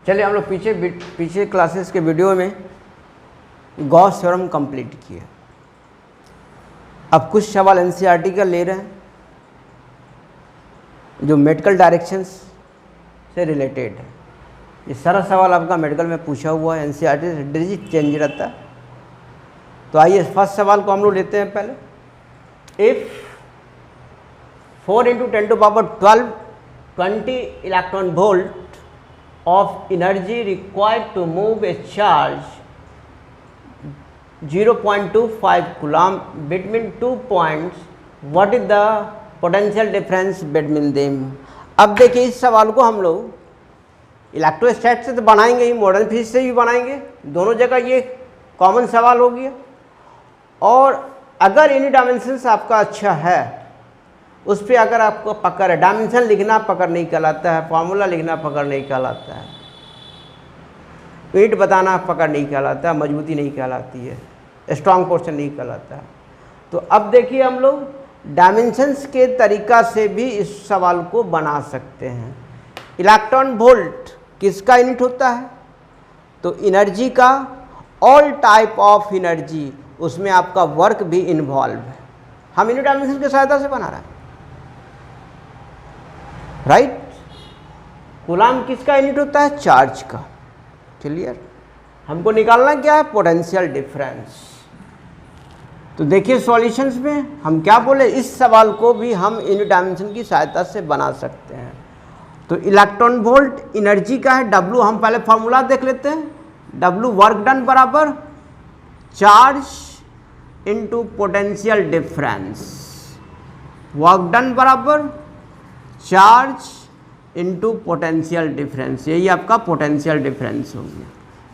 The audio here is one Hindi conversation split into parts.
चलिए हम लोग पीछे क्लासेस के वीडियो में गॉस थ्योरम कंप्लीट किए। अब कुछ सवाल एनसीईआरटी का ले रहे हैं जो मेडिकल डायरेक्शंस से रिलेटेड है। ये सारा सवाल आपका मेडिकल में पूछा हुआ है, एनसीईआरटी से डिजिट चेंज रहता है। तो आइए फर्स्ट सवाल को हम लोग लेते हैं पहले। If 4 × 10⁻12 20 electron volt of energy required to move a charge 0.25 coulomb between 2 points, what is the potential difference between them? अब देखिए इस सवाल को हम लोग इलेक्ट्रोस्टैट से तो बनाएंगे ही, मॉडर्न फिजिक्स से भी बनाएंगे, दोनों जगह ये कॉमन सवाल हो गया। और अगर एनी डायमेंशंस आपका अच्छा है, उस पर अगर आपको पकड़ है, डायमेंशन लिखना पकड़ नहीं कहलाता है, फार्मूला लिखना पकड़ नहीं कहलाता है, वेट बताना पकड़ नहीं कहलाता है, मजबूती नहीं कहलाती है, स्ट्रॉन्ग पोर्शन नहीं कहलाता है। तो अब देखिए हम लोग डायमेंशंस के तरीका से भी इस सवाल को बना सकते हैं। इलेक्ट्रॉन वोल्ट किसका यूनिट होता है? तो एनर्जी का, ऑल टाइप ऑफ एनर्जी, उसमें आपका वर्क भी इन्वॉल्व है। हम यूनिट डायमेंशन की सहायता से बना रहे हैं, राइट। कूलाम किसका यूनिट होता है? चार्ज का। क्लियर। हमको निकालना क्या है? Potential difference. तो देखिए सॉल्यूशंस में हम क्या बोले, इस सवाल को भी हम यूनिट डायमेंशन की सहायता से बना सकते हैं। तो इलेक्ट्रॉन वोल्ट एनर्जी का है, W हम पहले फार्मूला देख लेते हैं। W वर्क डन बराबर charge into potential difference. Work done बराबर चार्ज इनटू पोटेंशियल डिफरेंस। यही आपका पोटेंशियल डिफरेंस हो गया।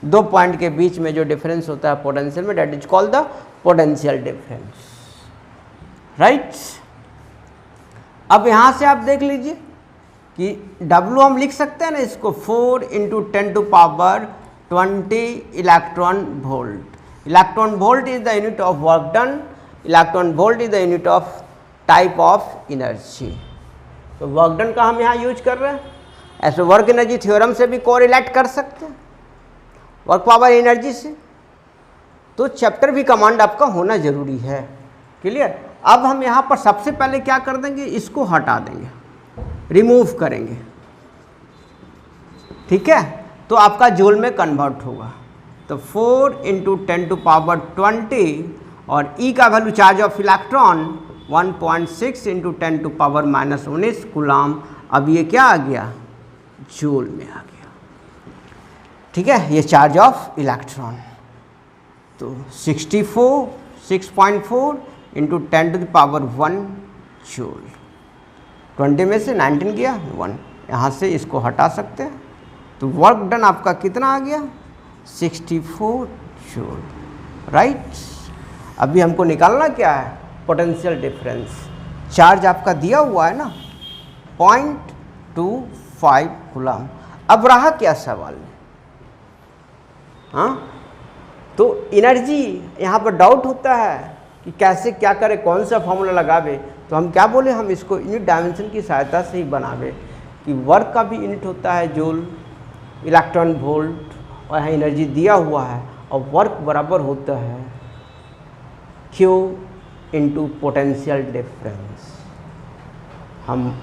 दो पॉइंट के बीच में जो डिफरेंस होता है पोटेंशियल में, that is called the potential difference, right. अब यहाँ से आप देख लीजिए कि W हम लिख सकते हैं ना इसको, 4 × 10⁻20 electron volt. Electron volt is the unit of work done, electron volt is the unit of type of energy. तो वर्क डन का हम यहाँ यूज कर रहे हैं। ऐसे वर्क एनर्जी थ्योरम से भी कोरिलेट कर सकते हैं, वर्क पावर एनर्जी से। तो चैप्टर भी कमांड आपका होना जरूरी है। क्लियर। अब हम यहाँ पर सबसे पहले क्या कर देंगे, इसको हटा देंगे, रिमूव करेंगे, ठीक है। तो आपका जूल में कन्वर्ट होगा। तो 4 × 10⁻20 और E का value charge of electron 1.6 × 10⁻−19 coulomb. अब ये क्या आ गया? जूल में आ गया, ठीक है। ये चार्ज ऑफ इलेक्ट्रॉन। तो 6.4 × 10⁻1 जूल। 20 में से 19 गया 1, यहाँ से इसको हटा सकते हैं। तो वर्क डन आपका कितना आ गया? 64 जूल, राइट। अभी हमको निकालना क्या है? Potential difference. चार्ज आपका दिया हुआ है ना 0.25 कूलाम। अब रहा क्या सवाल में? हाँ, तो एनर्जी यहाँ पर डाउट होता है कि कैसे क्या करे, कौन सा फॉर्मूला लगावे। तो हम क्या बोले, हम इसको यूनिट डायमेंशन की सहायता से ही बनावे कि वर्क का भी यूनिट होता है जूल, इलेक्ट्रॉन वोल्ट, और यहाँ एनर्जी दिया हुआ है और वर्क बराबर होता है Q × पोटेंशियल डिफरेंस। हम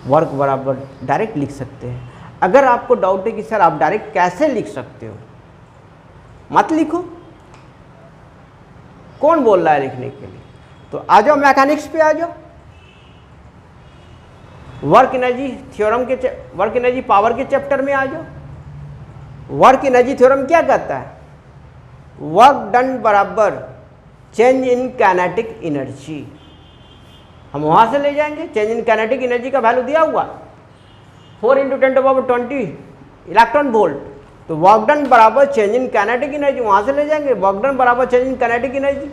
वर्क बराबर डायरेक्ट लिख सकते हैं। अगर आपको डाउट है कि सर आप डायरेक्ट कैसे लिख सकते हो, मत लिखो। कौन बोल रहा है लिखने के लिए? तो आ जाओ मैकेनिक्स पे आ जाओ। वर्क एनर्जी थ्योरम के, वर्क एनर्जी पावर के चैप्टर में आ जाओ। वर्क एनर्जी थ्योरम क्या कहता है? वर्क डन बराबर चेंज इन काइनेटिक एनर्जी। हम वहाँ से ले जाएंगे। चेंज इन काइनेटिक एनर्जी का वैल्यू दिया हुआ 4 × 10⁻20 इलेक्ट्रॉन वोल्ट। तो वर्क डन बराबर चेंज इन काइनेटिक एनर्जी, वहाँ से ले जाएंगे। वर्क डन बराबर चेंज इन काइनेटिक एनर्जी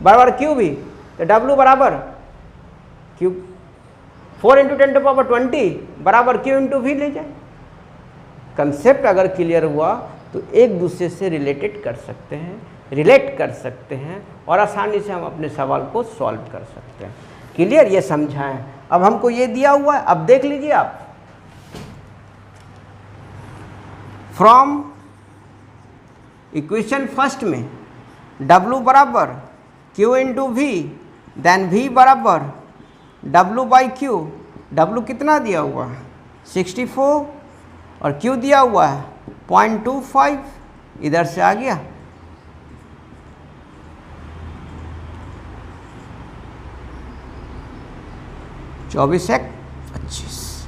बराबर Q भी। तो W बराबर Q 4 × 10⁻20 बराबर Q × V ले जाए। कंसेप्ट अगर क्लियर हुआ तो एक दूसरे से रिलेट कर सकते हैं और आसानी से हम अपने सवाल को सॉल्व कर सकते हैं। क्लियर, ये समझाएं। अब हमको ये दिया हुआ है, अब देख लीजिए आप फ्रॉम इक्वेशन फर्स्ट में W बराबर Q into V, then V बराबर W बाई Q। W कितना दिया हुआ है 64 और Q दिया हुआ है 0.25, इधर से आ गया। चौबीस एक 25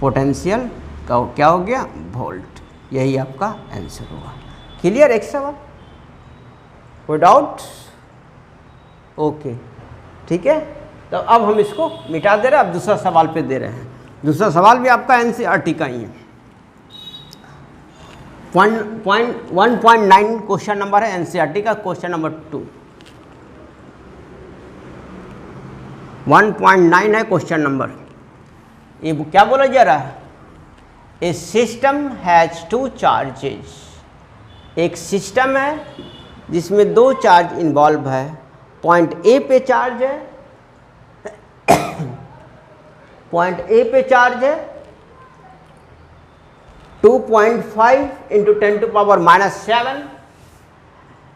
पोटेंशियल का क्या हो गया वोल्ट। यही आपका आंसर होगा। क्लियर एक सवाल, कोई डाउट? ओके ठीक है। तो अब हम इसको मिटा दे रहे हैं, अब दूसरा सवाल पे दे रहे हैं। दूसरा सवाल भी आपका एनसीईआरटी का ही है। 1.9 क्वेश्चन नंबर है एनसीईआरटी का, क्वेश्चन नंबर 2। 1.9 है क्वेश्चन नंबर। ये क्या बोला जा रहा है? A system has 2 charges. एक सिस्टम है जिसमें 2 चार्ज इन्वॉल्व है। पॉइंट ए पे चार्ज है, पॉइंट ए पे चार्ज है 2.5 इंटू 10⁻⁻7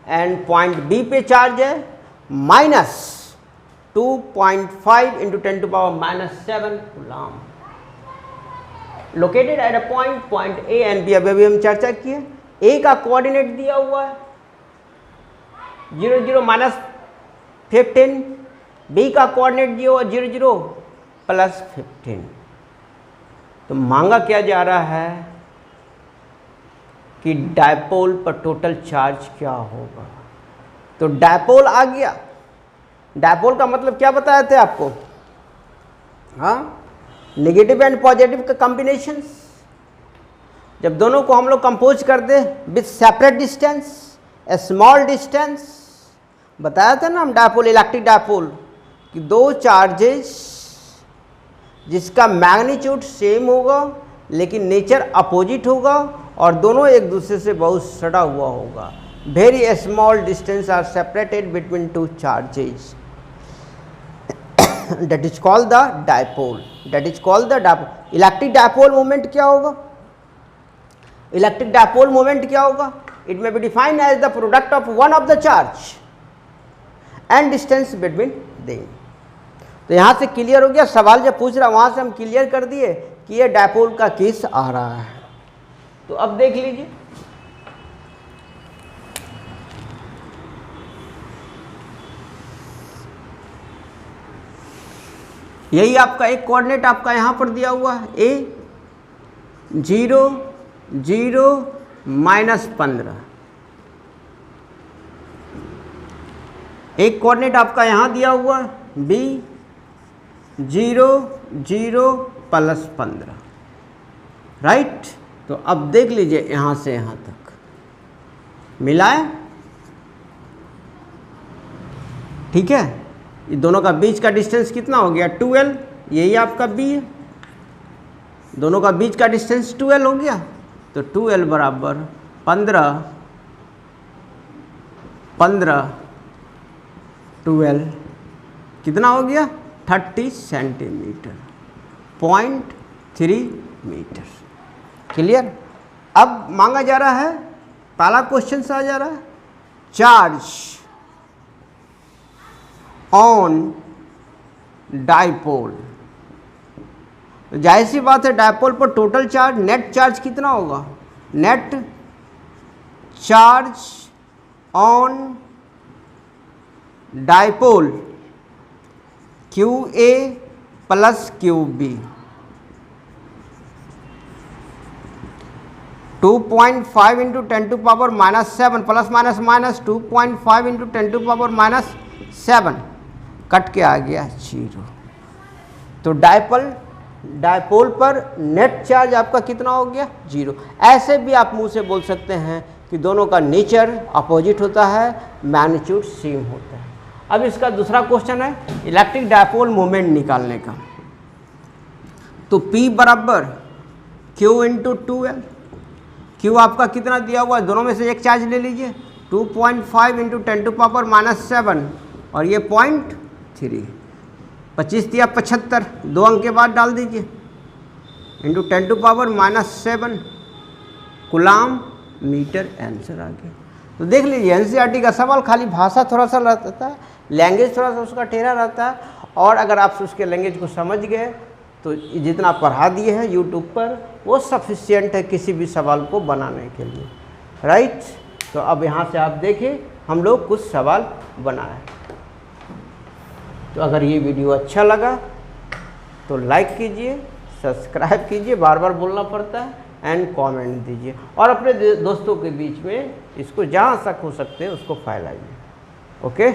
एंड पॉइंट बी पे चार्ज है -2.5 into 10⁻⁻7 coulomb. Located at a point A and B. अभी हम चर्चा किए, ए का कोऑर्डिनेट दिया हुआ है 0 0 -15, बी का कोऑर्डिनेट दिया हुआ 0 0 +15। तो मांगा क्या जा रहा है कि डायपोल पर टोटल चार्ज क्या होगा। तो डायपोल आ गया। डायपोल का मतलब क्या बताया थे आपको? हाँ, नेगेटिव एंड पॉजिटिव का कॉम्बिनेशन। जब दोनों को हम लोग कंपोज कर दे with separate distance, a small distance, बताया था ना हम डायपोल, इलेक्ट्रिक डायपोल कि 2 चार्जेस जिसका मैग्नीट्यूड सेम होगा लेकिन नेचर अपोजिट होगा और दोनों एक दूसरे से बहुत सटा हुआ होगा। Very small distance are separated between 2 charges, that is called the dipole. That is called the dipole. Electric dipole moment क्या होगा? इलेक्ट्रिक डायपोल मोमेंट क्या होगा? It may be defined as the product of one of the charge and distance between them. तो यहाँ से क्लियर हो गया। सवाल जब पूछ रहा वहाँ से हम क्लियर कर दिए कि ये डायपोल का केस आ रहा है। तो अब देख लीजिए, यही आपका एक कोऑर्डिनेट आपका यहाँ पर दिया हुआ है ए 0 0 -15। एक कोऑर्डिनेट आपका यहाँ दिया हुआ है बी 0 0 +15, राइट। तो अब देख लीजिए यहाँ से यहाँ तक मिलाए, ठीक है। ये दोनों का बीच का डिस्टेंस कितना हो गया 12, यही आपका बी है। दोनों का बीच का डिस्टेंस 12 हो गया। तो 12 बराबर 15 15 12 कितना हो गया 30 सेंटीमीटर, 0.3 मीटर। क्लियर। अब मांगा जा रहा है, पहला क्वेश्चन से आ जा रहा है, चार्ज ऑन डायपोल। तो जाहिर सी बात है डायपोल पर टोटल चार्ज, नेट चार्ज कितना होगा? Net charge on dipole QA + QB 2.5 into 10⁻⁻7 ±-2.5 into 10⁻⁻7 cut के आ गया 0। तो डायपोल पर नेट चार्ज आपका कितना हो गया 0। ऐसे भी आप मुंह से बोल सकते हैं कि दोनों का नेचर अपोजिट होता है, मैग्नीट्यूड सेम होता है। अब इसका दूसरा क्वेश्चन है इलेक्ट्रिक डायपोल मोमेंट निकालने का। तो P बराबर Q इंटू 2L। Q आपका कितना दिया हुआ है, दोनों में से एक चार्ज ले लीजिए, 2.5 इंटू 10⁻⁻7 और ये 0.3, 25 दिया 75, 2 अंक के बाद डाल दीजिए, इंटू 10⁻⁻7 कूलाम मीटर आंसर आ गया। तो देख लीजिए एनसीईआरटी का सवाल खाली भाषा थोड़ा सा रहता है, लैंग्वेज थोड़ा सा उसका टेढ़ा रहता है, और अगर आप उसके लैंग्वेज को समझ गए तो जितना पढ़ा दिए हैं यूट्यूब पर वो सफिशिएंट है किसी भी सवाल को बनाने के लिए, राइट। तो अब यहाँ से आप देखें हम लोग कुछ सवाल बनाए। तो अगर ये वीडियो अच्छा लगा तो लाइक कीजिए, सब्सक्राइब कीजिए, बार बार बोलना पड़ता है, एंड कमेंट दीजिए, और अपने दोस्तों के बीच में इसको जहाँ तक हो सकते हैं उसको फैलाइए। ओके।